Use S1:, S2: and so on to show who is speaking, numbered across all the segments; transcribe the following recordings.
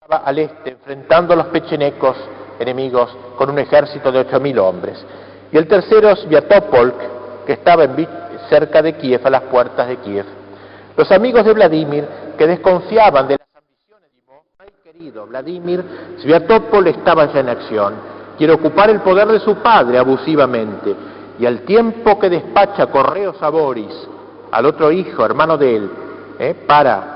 S1: estaba al este, enfrentando a los pechenecos enemigos con un ejército de 8.000 hombres. Y el tercero, Sviatopolk, que estaba cerca de Kiev, a las puertas de Kiev. Los amigos de Vladimir, que desconfiaban de las ambiciones de Rey querido Vladimir, Sviatopolk estaba ya en acción. Quiere ocupar el poder de su padre abusivamente, y al tiempo que despacha correos a Boris, al otro hijo, hermano de él, para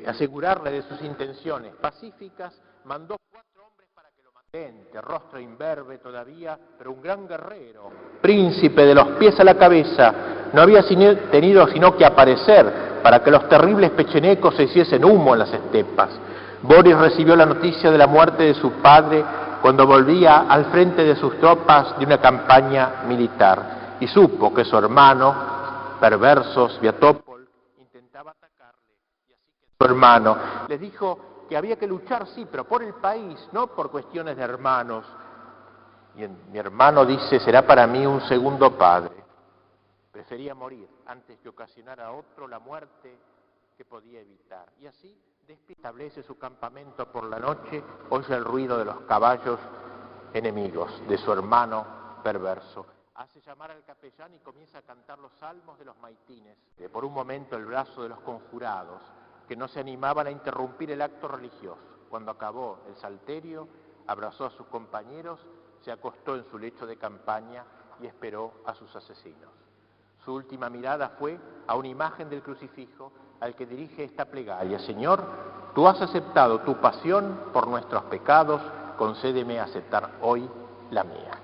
S1: asegurarle de sus intenciones pacíficas, mandó 4 hombres para que lo maten, de rostro imberbe todavía, pero un gran guerrero, príncipe de los pies a la cabeza, no había tenido sino que aparecer para que los terribles pechenecos se hiciesen humo en las estepas. Boris recibió la noticia de la muerte de su padre cuando volvía al frente de sus tropas de una campaña militar, y supo que su hermano, perverso Sviatopolk, intentaba atacarle, y así que su hermano les dijo que había que luchar, sí, pero por el país, no por cuestiones de hermanos. Y mi hermano dice, será para mí un segundo padre. Prefería morir antes que ocasionar a otro la muerte que podía evitar. Y así establece su campamento por la noche, oye el ruido de los caballos enemigos de su hermano perverso. Hace llamar al capellán y comienza a cantar los salmos de los maitines. Por un momento el brazo de los conjurados, que no se animaban a interrumpir el acto religioso. Cuando acabó el salterio, abrazó a sus compañeros, se acostó en su lecho de campaña y esperó a sus asesinos. Su última mirada fue a una imagen del crucifijo al que dirige esta plegaria: Señor, tú has aceptado tu pasión por nuestros pecados, concédeme aceptar hoy la mía.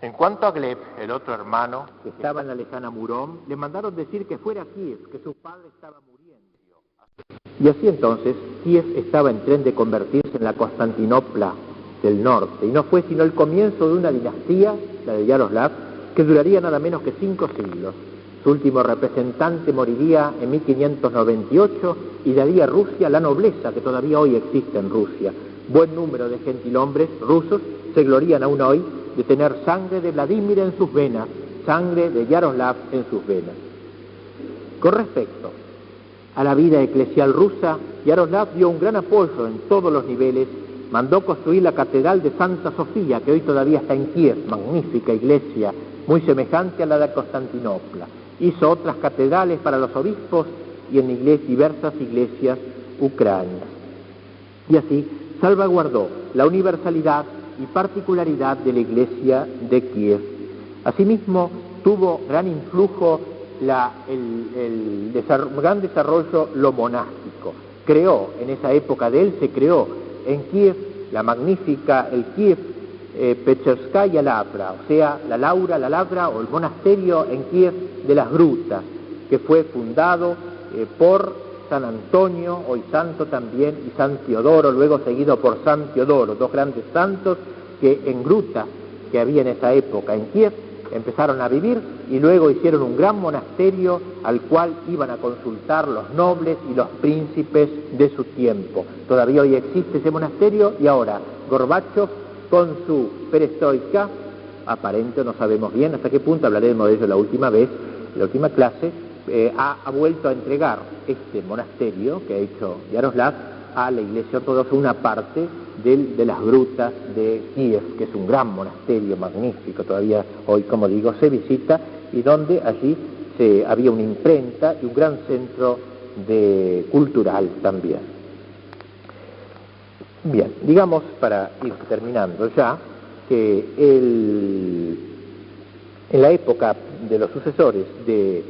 S1: En cuanto a Gleb, el otro hermano, que estaba en la lejana Murom, le mandaron decir que fuera a Kiev, que su padre estaba muriendo. Y así entonces, Kiev estaba en tren de convertirse en la Constantinopla del norte, y no fue sino el comienzo de una dinastía, la de Yaroslav, que duraría nada menos que 5 siglos. Su último representante moriría en 1598 y daría a Rusia la nobleza que todavía hoy existe en Rusia. Buen número de gentilhombres rusos se glorían aún hoy de tener sangre de Vladimir en sus venas, sangre de Yaroslav en sus venas. Con respecto a la vida eclesial rusa, Yaroslav dio un gran apoyo en todos los niveles. Mandó construir la catedral de Santa Sofía, que hoy todavía está en Kiev, magnífica iglesia, muy semejante a la de Constantinopla. Hizo otras catedrales para los obispos y en diversas iglesias ucranianas. Y así salvaguardó la universalidad y particularidad de la iglesia de Kiev. Asimismo, tuvo gran influjo el gran desarrollo lo monástico. Creó, en esa época de él, se creó en Kiev el Kiev Pecherskaya Lavra, o sea, la Lavra o el monasterio en Kiev de las Grutas, que fue fundado por San Antonio, hoy santo también, y San Teodoro, luego seguido por San Teodoro, 2 grandes santos que en grutas que había en esa época en Kiev empezaron a vivir y luego hicieron un gran monasterio al cual iban a consultar los nobles y los príncipes de su tiempo. Todavía hoy existe ese monasterio y ahora Gorbachov, con su perestroika aparente, no sabemos bien hasta qué punto, hablaremos de ello la última vez, la última clase, ha vuelto a entregar este monasterio que ha hecho Yaroslav a la Iglesia Ortodoxa, una parte de las grutas de Kiev, que es un gran monasterio magnífico, todavía hoy, como digo, se visita, y donde allí había una imprenta y un gran centro cultural también. Bien, digamos, para ir terminando ya, que en la época de los sucesores de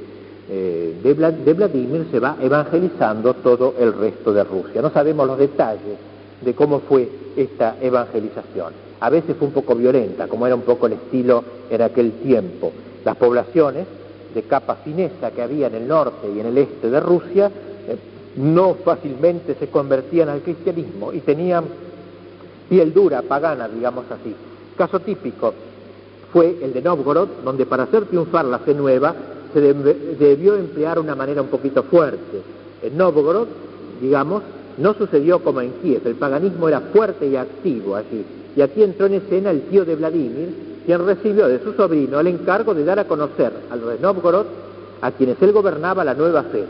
S1: Vladimir se va evangelizando todo el resto de Rusia. No sabemos los detalles de cómo fue esta evangelización. A veces fue un poco violenta, como era un poco el estilo en aquel tiempo. Las poblaciones de capa finesa que había en el norte y en el este de Rusia no fácilmente se convertían al cristianismo y tenían piel dura, pagana, digamos así. Caso típico fue el de Nóvgorod, donde para hacer triunfar la fe nueva se debió emplear una manera un poquito fuerte. En Nóvgorod, digamos, no sucedió como en Kiev, el paganismo era fuerte y activo allí, y aquí entró en escena el tío de Vladimir, quien recibió de su sobrino el encargo de dar a conocer a los de Nóvgorod, a quienes él gobernaba, la nueva fe.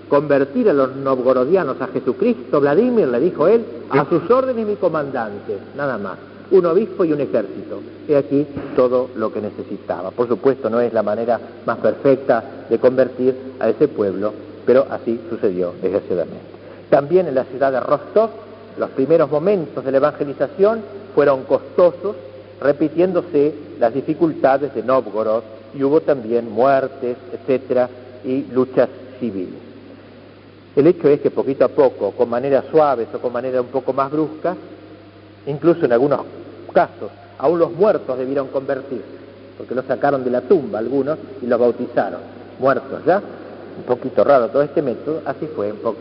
S1: convertir a los novgorodianos a Jesucristo, Vladimir, le dijo él, a sus órdenes mi comandante, nada más, un obispo y un ejército. He aquí todo lo que necesitaba. Por supuesto, no es la manera más perfecta de convertir a ese pueblo, pero así sucedió desgraciadamente. También en la ciudad de Rostov, los primeros momentos de la evangelización fueron costosos, repitiéndose las dificultades de Nóvgorod, y hubo también muertes, etcétera, y luchas civiles. El hecho es que poquito a poco, con maneras suaves o con maneras un poco más bruscas, incluso en algunos casos, aún los muertos debieron convertirse, porque los sacaron de la tumba algunos y los bautizaron, muertos ya. Un poquito raro todo este método, así fue un poco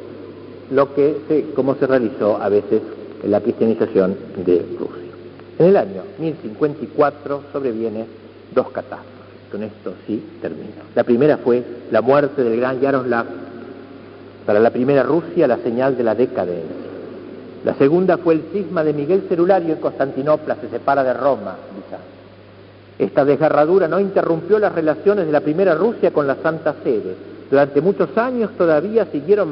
S1: como se realizó a veces en la cristianización de Rusia. En el año 1054 sobrevienen dos catástrofes. Con esto sí termino. La primera fue la muerte del gran Yaroslav, para la primera Rusia la señal de la decadencia. La segunda fue el cisma de Miguel Cerulario en Constantinopla, se separa de Roma, Bizancio. Esta desgarradura no interrumpió las relaciones de la primera Rusia con la Santa Sede. Durante muchos años todavía siguieron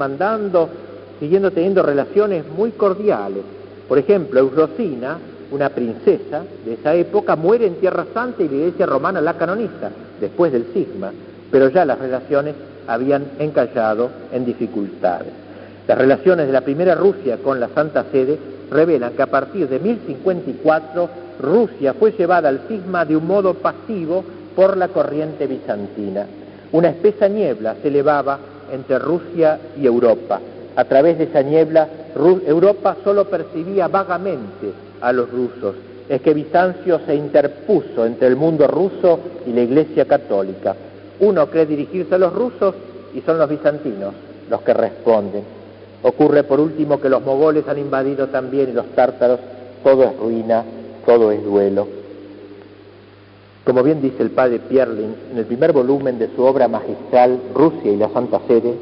S1: siguiendo teniendo relaciones muy cordiales. Por ejemplo, Eufrosina, una princesa de esa época, muere en Tierra Santa y la Iglesia romana la canoniza después del cisma, pero ya las relaciones habían encallado en dificultades. Las relaciones de la primera Rusia con la Santa Sede revelan que a partir de 1054 Rusia fue llevada al cisma de un modo pasivo por la corriente bizantina. Una espesa niebla se elevaba entre Rusia y Europa. A través de esa niebla, Europa solo percibía vagamente a los rusos. Es que Bizancio se interpuso entre el mundo ruso y la Iglesia católica. Uno cree dirigirse a los rusos y son los bizantinos los que responden. Ocurre por último que los mogoles han invadido también y los tártaros. Todo es ruina, todo es duelo. Como bien dice el padre Pierlin, en el primer volumen de su obra magistral, Rusia y la Santa Sede,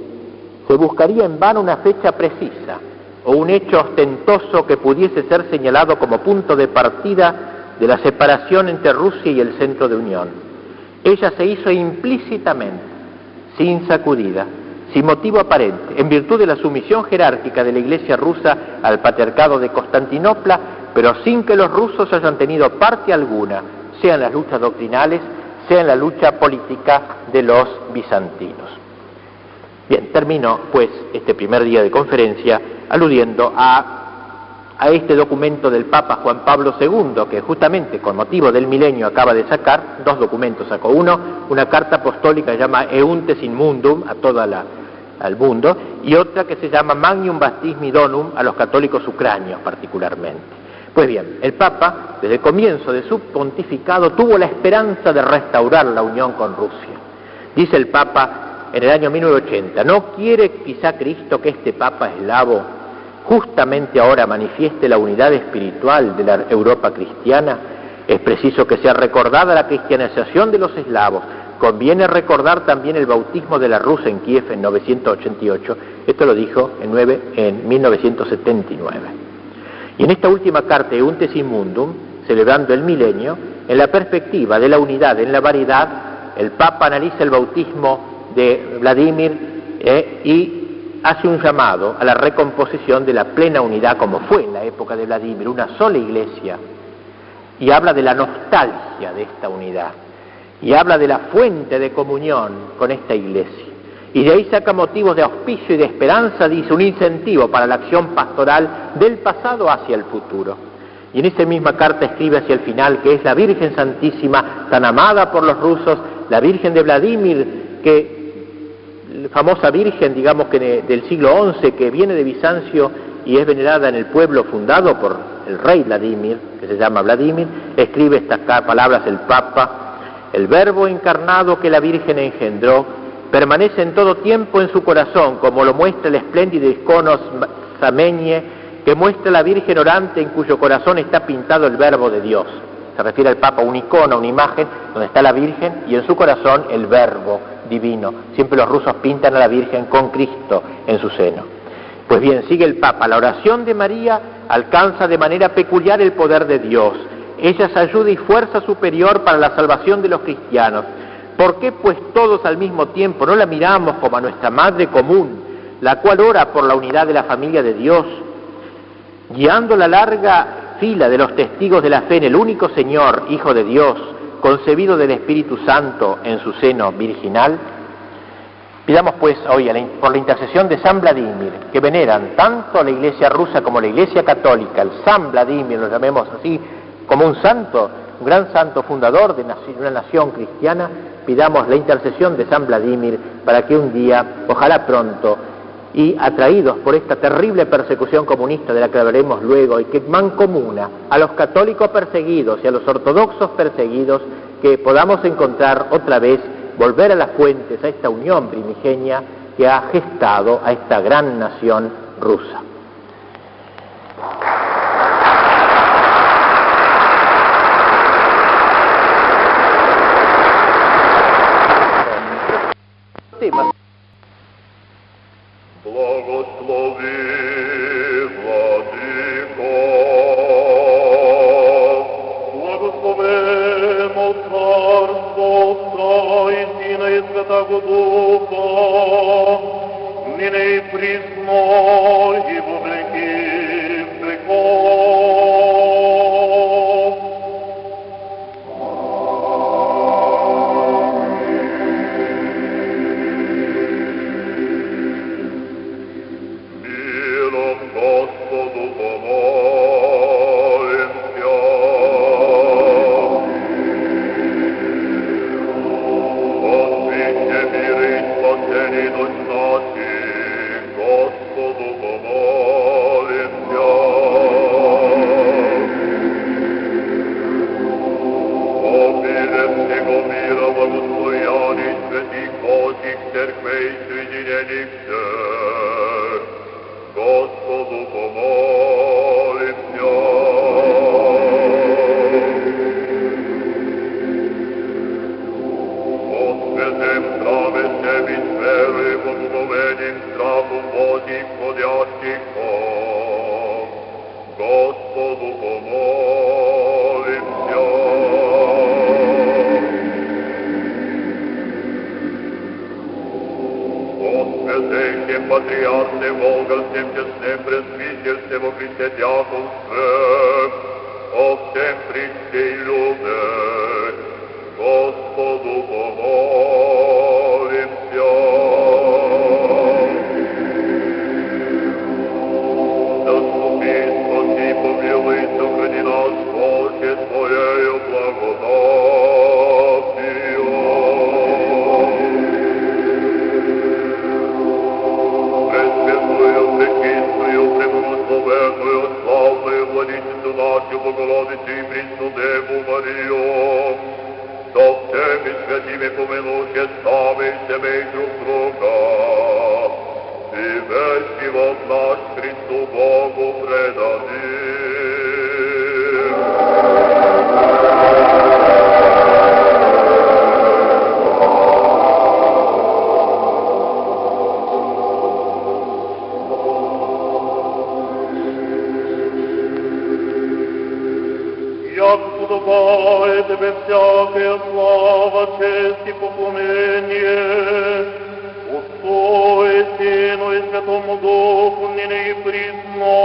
S1: se buscaría en vano una fecha precisa o un hecho ostentoso que pudiese ser señalado como punto de partida de la separación entre Rusia y el centro de unión. Ella se hizo implícitamente, sin sacudida, sin motivo aparente, en virtud de la sumisión jerárquica de la Iglesia rusa al patriarcado de Constantinopla, pero sin que los rusos hayan tenido parte alguna, sea en las luchas doctrinales, sea en la lucha política de los bizantinos. Bien, termino pues este primer día de conferencia aludiendo a este documento del Papa Juan Pablo II, que justamente con motivo del milenio acaba de sacar, dos documentos sacó. Uno, una carta apostólica que se llama Euntes in Mundum, al mundo, y otra que se llama Magnum Baptismi Donum, a los católicos ucranios particularmente. Pues bien, el Papa, desde el comienzo de su pontificado, tuvo la esperanza de restaurar la unión con Rusia. Dice el Papa en el año 1980, ¿no quiere quizá Cristo que este Papa eslavo justamente ahora manifieste la unidad espiritual de la Europa cristiana? Es preciso que sea recordada la cristianización de los eslavos. Conviene recordar también el bautismo de la rusa en Kiev en 988. Esto lo dijo en 1979. Y en esta última carta, Euntes in Mundum, celebrando el milenio, en la perspectiva de la unidad en la variedad, el Papa analiza el bautismo de Vladimir y hace un llamado a la recomposición de la plena unidad como fue en la época de Vladimir, una sola iglesia, y habla de la nostalgia de esta unidad, y habla de la fuente de comunión con esta iglesia, y de ahí saca motivos de auspicio y de esperanza, dice, un incentivo para la acción pastoral del pasado hacia el futuro. Y en esa misma carta escribe hacia el final que es la Virgen Santísima, tan amada por los rusos, la Virgen de Vladimir, que famosa Virgen, digamos que del siglo XI, que viene de Bizancio y es venerada en el pueblo fundado por el rey Vladimir, que se llama Vladimir. Escribe estas palabras el Papa: el Verbo encarnado que la Virgen engendró permanece en todo tiempo en su corazón, como lo muestra el espléndido icono Sameñe que muestra la Virgen orante en cuyo corazón está pintado el Verbo de Dios. Se refiere al Papa a un icono, una imagen donde está la Virgen y en su corazón el Verbo divino. Siempre los rusos pintan a la Virgen con Cristo en su seno. Pues bien, sigue el Papa: la oración de María alcanza de manera peculiar el poder de Dios. Ella es ayuda y fuerza superior para la salvación de los cristianos. ¿Por qué pues todos al mismo tiempo no la miramos como a nuestra Madre común, la cual ora por la unidad de la familia de Dios, guiando la larga fila de los testigos de la fe en el único Señor, Hijo de Dios, concebido del Espíritu Santo en su seno virginal. Pidamos pues hoy por la intercesión de San Vladimir, que veneran tanto la Iglesia rusa como la Iglesia católica, el San Vladimir, lo llamemos así, como un santo, un gran santo fundador de una nación cristiana. Pidamos la intercesión de San Vladimir para que un día, ojalá pronto, y atraídos por esta terrible persecución comunista de la que hablaremos luego y que mancomuna a los católicos perseguidos y a los ortodoxos perseguidos, que podamos encontrar otra vez, volver a las fuentes, a esta unión primigenia que ha gestado a esta gran nación rusa. Temas.
S2: Благослови, Владыко, благословено Царство Отца и Сына и Святаго Духа, ныне и присно и во веки веков. Господу помолимся. Отвече мир и спасение душ наших, Господу помолимся. Обилие всего мира, благословяний святых Божьих церквей, соединений всех, Господу помолимся. О святым здраве всеми с верой, благоговением, страхом Божьих входящих Бог, Господу помолимся. Святейшем Патриарсе, Волгорском, честном пресвитерстве во Христе дьяконстве, о всем Христе и люде, Господу помолимся. Заступи, спаси, помилуй, сохрани нас, Боже, Твоею благодатью. Пресвятую, пречистую, преблагословенную, славную Владычицу нашу, Богородицу и Преснодеву Марию, со всеми святыми помянувши сами семей друг друга, и весь живот наш Христу Богу предадим. Як подобает Тебе всякая слава, честь и поклонение, Отцу и Сыну и Святому Духу, ныне и присно,